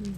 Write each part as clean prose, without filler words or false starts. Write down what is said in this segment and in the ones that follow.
Good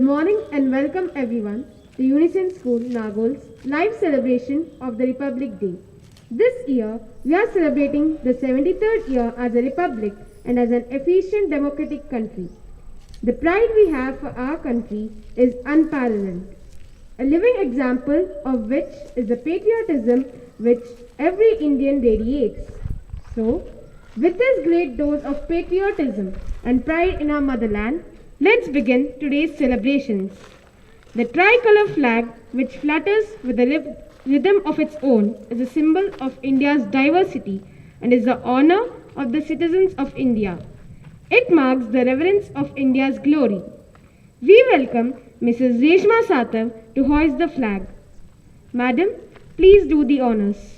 morning and welcome everyone to Unicent School-Nagole's live celebration of the Republic Day. This year, we are celebrating the 73rd year as a republic and as an efficient democratic country. The pride we have for our country is unparalleled. A living example of which is the patriotism which every Indian radiates. So, with this great dose of patriotism and pride in our motherland, let's begin today's celebrations. The tricolor flag, which flutters with a rhythm of its own, is a symbol of India's diversity and is the honor of the citizens of India. It marks the reverence of India's glory. We welcome Mrs. Reshma Satav to hoist the flag. Madam, please do the honors.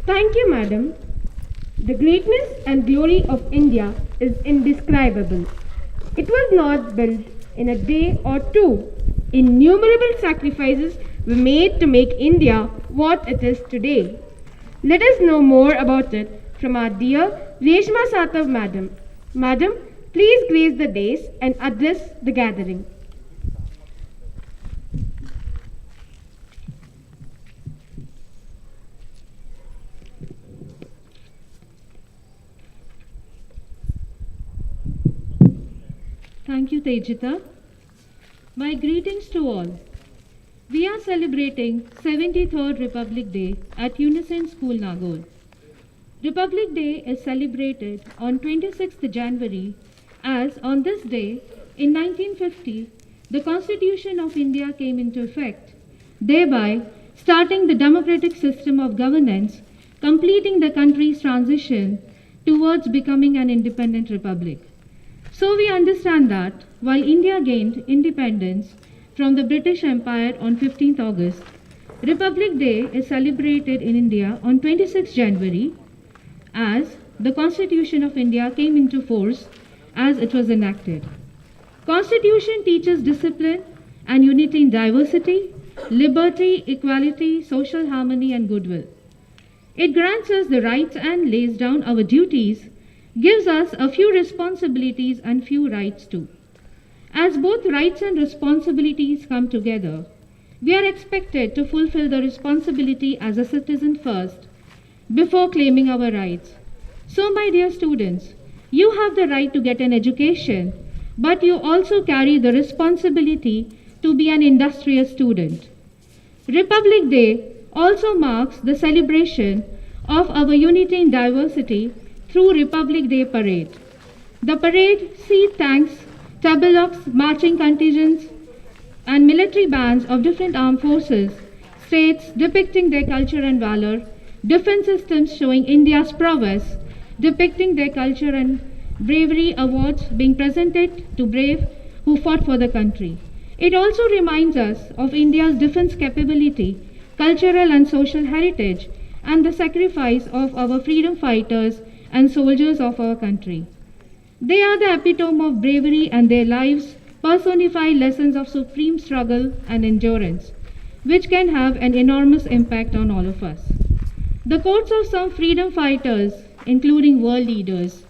Thank you, madam. The greatness and glory of India is indescribable. It was not built in a day or two. Innumerable sacrifices were made to make India what it is today. Let us know more about it from our dear Reshma Satav madam. Madam, please grace the dais and address the gathering. Thank you, Tejita. My greetings to all. We are celebrating 73rd Republic Day at Unicent School-Nagole. Republic Day is celebrated on 26th January as on this day in 1950 the Constitution of India came into effect, thereby starting the democratic system of governance, completing the country's transition towards becoming an independent republic. So we understand that while India gained independence from the British Empire on 15th August, Republic Day is celebrated in India on 26th January as the Constitution of India came into force as it was enacted. Constitution teaches discipline and unity in diversity, liberty, equality, social harmony and goodwill. It grants us the rights and lays down our duties, gives us a few responsibilities and few rights too. As both rights and responsibilities come together, we are expected to fulfill the responsibility as a citizen first, before claiming our rights. So, my dear students, you have the right to get an education, but you also carry the responsibility to be an industrious student. Republic Day also marks the celebration of our unity in diversity through Republic Day Parade. The parade sees tanks, tableaux, marching contingents, and military bands of different armed forces, states depicting their culture and valor, defense systems showing India's prowess, depicting their culture and bravery, awards being presented to brave who fought for the country. It also reminds us of India's defense capability, cultural and social heritage, and the sacrifice of our freedom fighters and soldiers of our country. They are the epitome of bravery, and their lives personify lessons of supreme struggle and endurance, which can have an enormous impact on all of us. The quotes of some freedom fighters, including world leaders: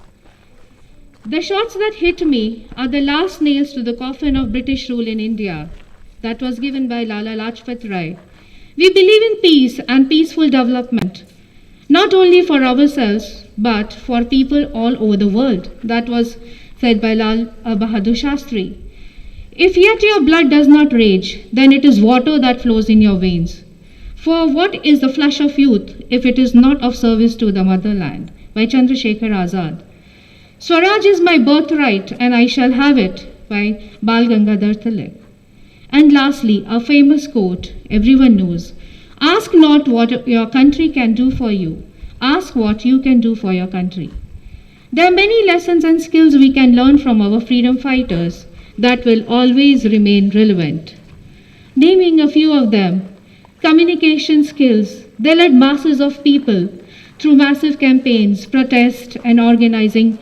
"The shots that hit me are the last nails to the coffin of British rule in India." That was given by Lala Lajpat Rai. We believe in peace and peaceful development, not only for ourselves, but for people all over the world. That was said by Lal Bahadur Shastri. If yet your blood does not rage, then it is water that flows in your veins. For what is the flush of youth if it is not of service to the motherland? By Chandrasekhar Azad. Swaraj is my birthright and I shall have it, by Bal Gangadhar Tilak. And lastly, a famous quote everyone knows: "Ask not what your country can do for you, ask what you can do for your country." There are many lessons and skills we can learn from our freedom fighters that will always remain relevant. Naming a few of them: communication skills. They led masses of people through massive campaigns, protests, and organizing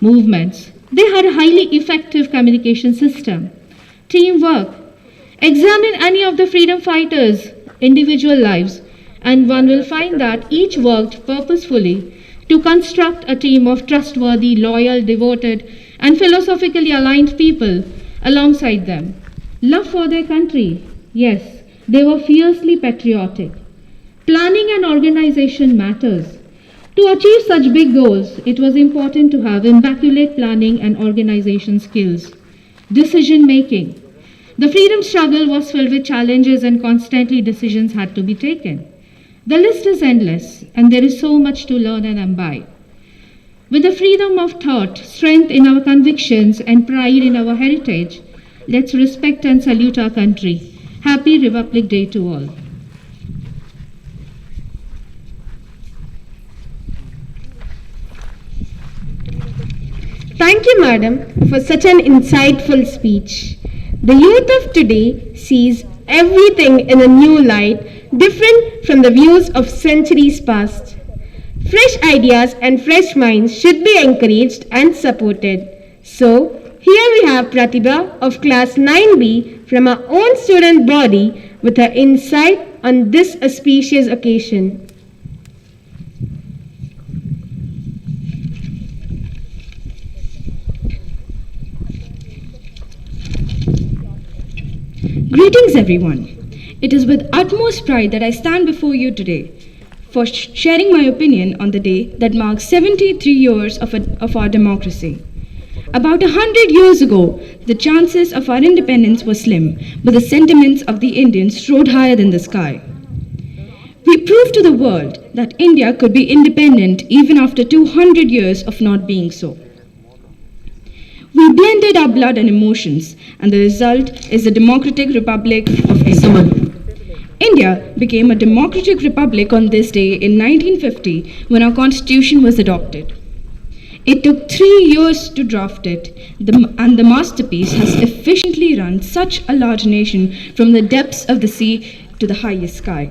movements. They had a highly effective communication system. Teamwork. Examine any of the freedom fighters' individual lives, and one will find that each worked purposefully to construct a team of trustworthy, loyal, devoted, and philosophically aligned people alongside them. Love for their country. Yes, they were fiercely patriotic. Planning and organization matters. To achieve such big goals, it was important to have immaculate planning and organization skills. Decision making. The freedom struggle was filled with challenges, and constantly decisions had to be taken. The list is endless, and there is so much to learn and imbibe. With the freedom of thought, strength in our convictions, and pride in our heritage, let's respect and salute our country. Happy Republic Day to all. Thank you, madam, for such an insightful speech. The youth of today sees everything in a new light, different from the views of centuries past. Fresh ideas and fresh minds should be encouraged and supported. So, here we have Pratibha of class 9B from our own student body with her insight on this auspicious occasion. Greetings everyone. It is with utmost pride that I stand before you today for sharing my opinion on the day that marks 73 years of our democracy. About 100 years ago, the chances of our independence were slim, but the sentiments of the Indians rode higher than the sky. We proved to the world that India could be independent even after 200 years of not being so. We blended our blood and emotions, and the result is the Democratic Republic of India. India became a democratic republic on this day in 1950 when our constitution was adopted. It took 3 years to draft it, and the masterpiece has efficiently run such a large nation from the depths of the sea to the highest sky.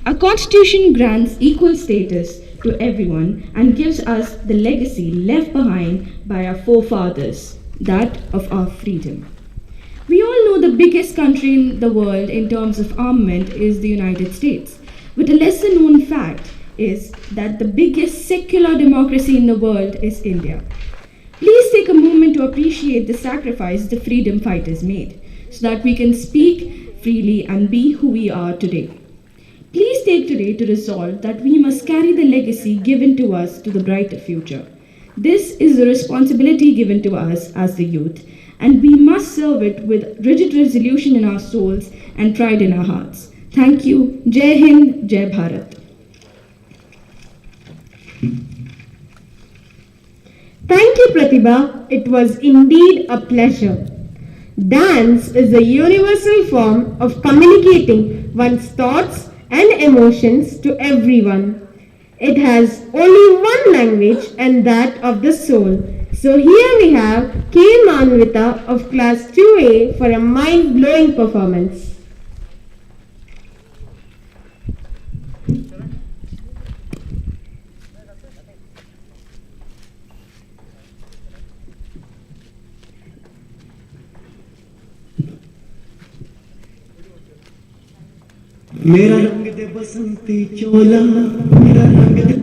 Our constitution grants equal status to everyone and gives us the legacy left behind by our forefathers, that of our freedom. We all know the biggest country in the world in terms of armament is the United States, but a lesser known fact is that the biggest secular democracy in the world is India. Please take a moment to appreciate the sacrifice the freedom fighters made so that we can speak freely and be who we are today. Please take today to resolve that we must carry the legacy given to us to the brighter future. This is the responsibility given to us as the youth, and we must serve it with rigid resolution in our souls and pride in our hearts. Thank you. Jai Hind, Jai Bharat. Thank you, Pratibha. It was indeed a pleasure. Dance is a universal form of communicating one's thoughts and emotions to everyone. It has only one language, and that of the soul. So here we have K. Manvita of class 2A for a mind-blowing performance. मेरा रंग दे बसंती चोला मेरा रंग दे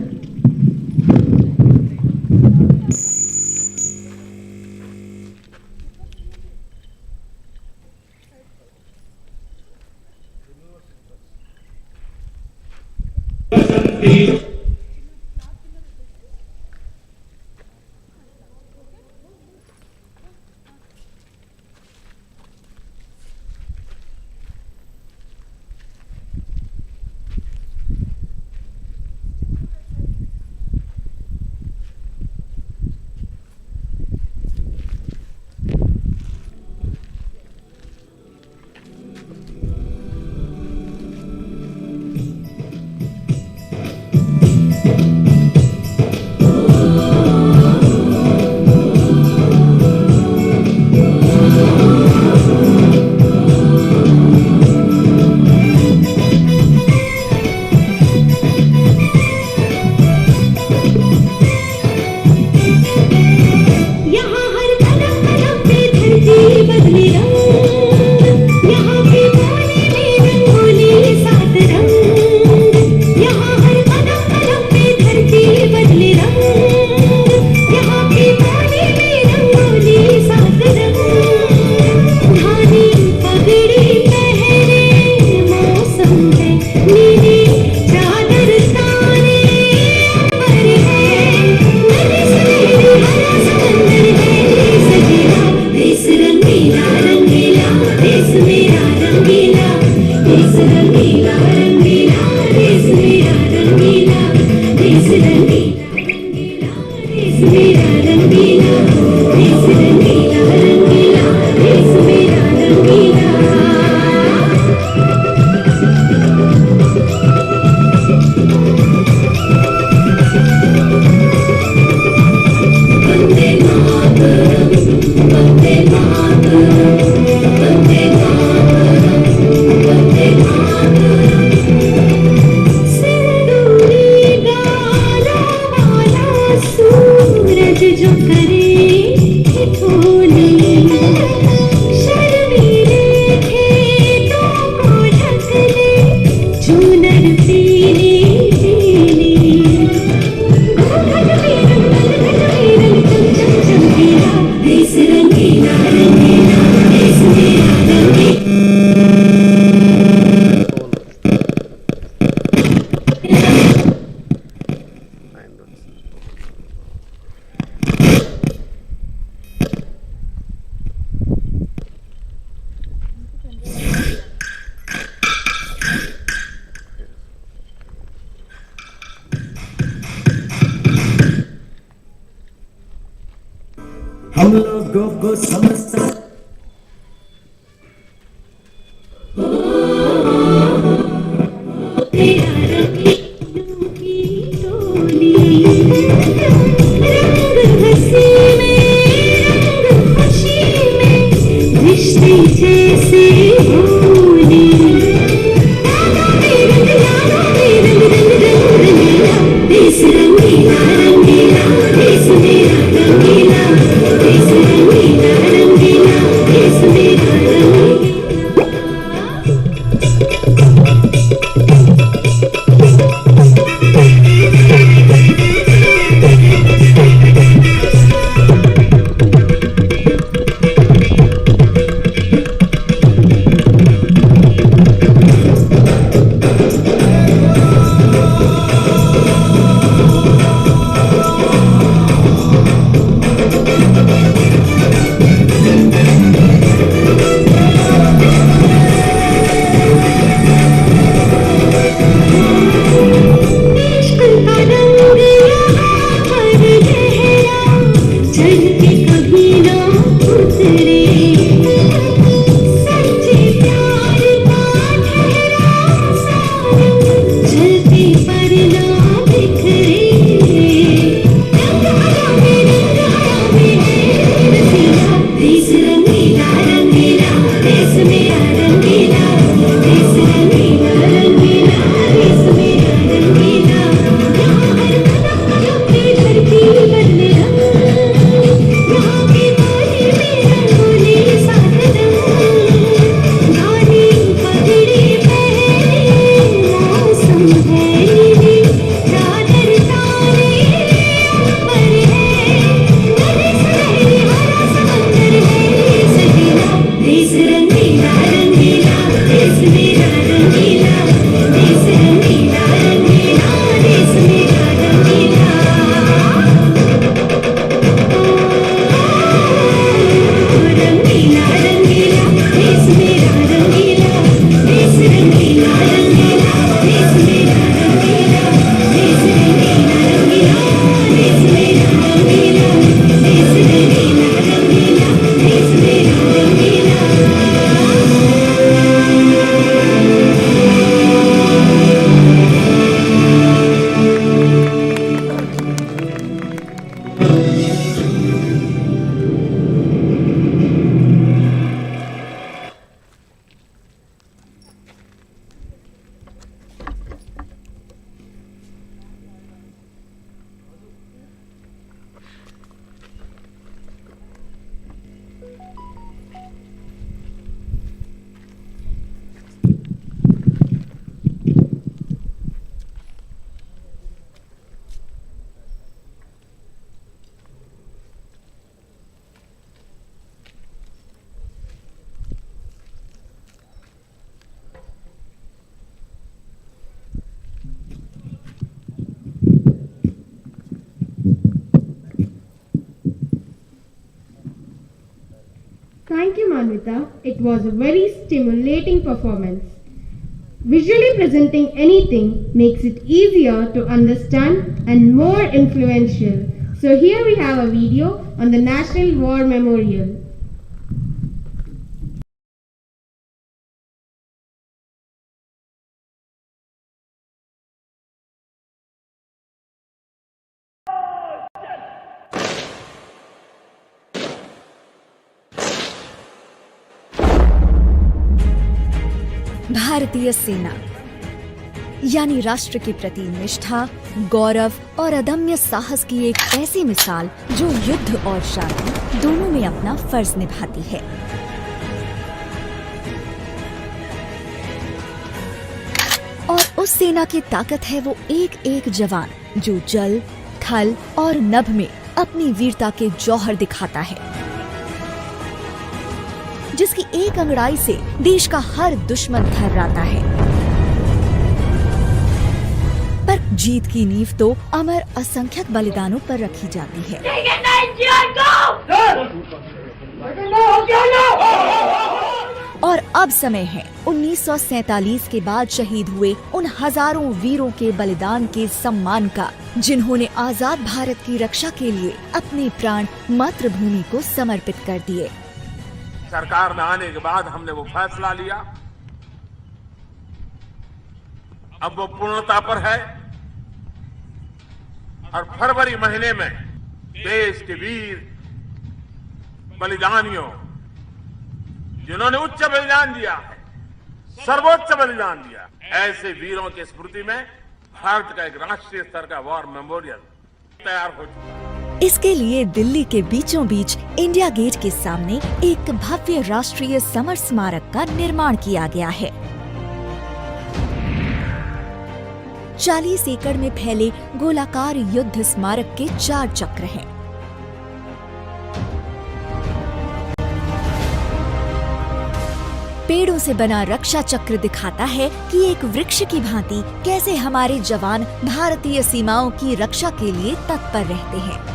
हम लोगों को समझता रंगीला Thank you, Manvita. It was a very stimulating performance. Visually presenting anything makes it easier to understand and more influential. So here we have a video on the National War Memorial. भारतीय सेना यानी राष्ट्र के प्रति निष्ठा, गौरव और अदम्य साहस की एक ऐसी मिसाल जो युद्ध और शांति दोनों में अपना फर्ज निभाती है। और उस सेना की ताकत है वो एक एक जवान जो जल, थल और नभ में अपनी वीरता के जौहर दिखाता है, जिसकी एक अंगड़ाई से देश का हर दुश्मन थर्राता है। पर जीत की नींव तो अमर असंख्यक बलिदानों पर रखी जाती है। और अब समय है 1947 के बाद शहीद हुए उन हजारों वीरों के बलिदान के सम्मान का, जिन्होंने आजाद भारत की रक्षा के लिए अपने प्राण मातृभूमि को समर्पित कर दिए। सरकार में आने के बाद हमने वो फैसला लिया, अब वो पूर्णता पर है और फरवरी महीने में देश के वीर बलिदानियों, जिन्होंने उच्च बलिदान दिया है, सर्वोच्च बलिदान दिया, ऐसे वीरों की स्मृति में भारत का एक राष्ट्रीय स्तर का वॉर मेमोरियल तैयार हो चुका है। इसके लिए दिल्ली के बीचों बीच इंडिया गेट के सामने एक भव्य राष्ट्रीय समर स्मारक का निर्माण किया गया है। 40 एकड़ में फैले गोलाकार युद्ध स्मारक के 4 चक्र हैं। पेड़ों से बना रक्षा चक्र दिखाता है कि एक वृक्ष की भांति कैसे हमारे जवान भारतीय सीमाओं की रक्षा के लिए तत्पर रहते हैं।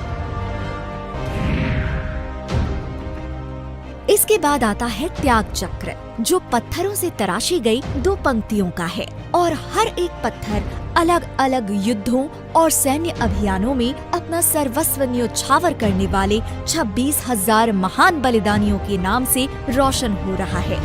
इसके बाद आता है त्याग चक्र, जो पत्थरों से तराशी गई 2 पंक्तियों का है और हर एक पत्थर अलग अलग युद्धों और सैन्य अभियानों में अपना सर्वस्व न्योछावर करने वाले 26,000 महान बलिदानियों के नाम से रोशन हो रहा है।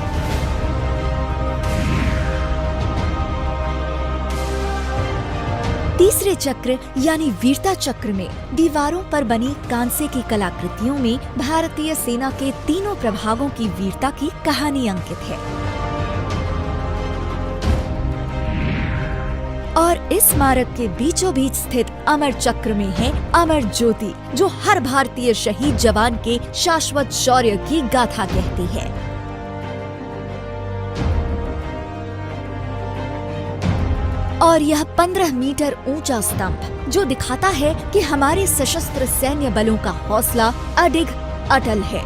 तीसरे चक्र यानी वीरता चक्र में दीवारों पर बनी कांसे की कलाकृतियों में भारतीय सेना के तीनों प्रभागों की वीरता की कहानी अंकित है। और इस स्मारक के बीचों बीच स्थित अमर चक्र में है अमर ज्योति, जो हर भारतीय शहीद जवान के शाश्वत शौर्य की गाथा कहती है। और यह 15 मीटर ऊंचा स्तंभ जो दिखाता है कि हमारे सशस्त्र सैन्य बलों का हौसला अडिग अटल है।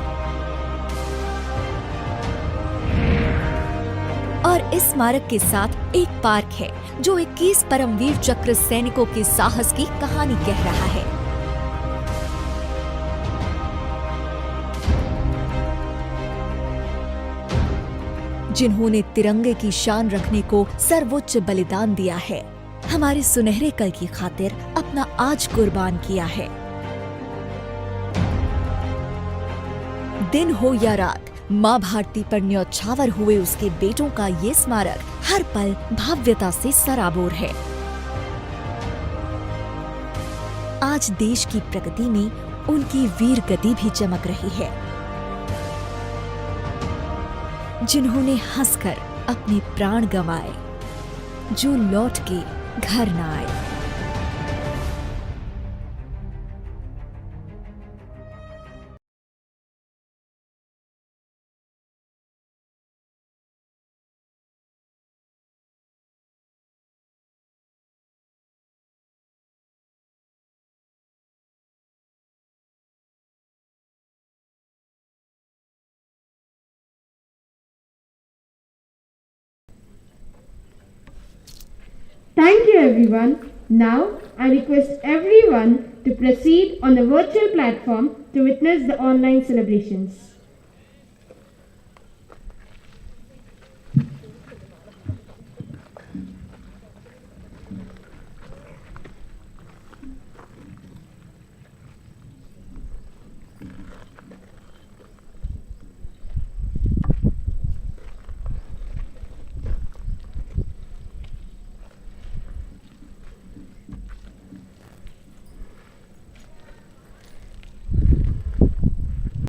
और इस स्मारक के साथ एक पार्क है जो 21 परमवीर चक्र सैनिकों के साहस की कहानी कह रहा है। जिन्होंने तिरंगे की शान रखने को सर्वोच्च बलिदान दिया है, हमारे सुनहरे कल की खातिर अपना आज कुर्बान किया है। दिन हो या रात, माँ भारती पर न्योछावर हुए उसके बेटों का ये स्मारक हर पल भव्यता से सराबोर है। आज देश की प्रगति में उनकी वीर गति भी चमक रही है, जिन्होंने हंसकर अपने प्राण गंवाए, जो लौट के घर न आए। Thank you everyone. Now I request everyone to proceed on the virtual platform to witness the online celebrations.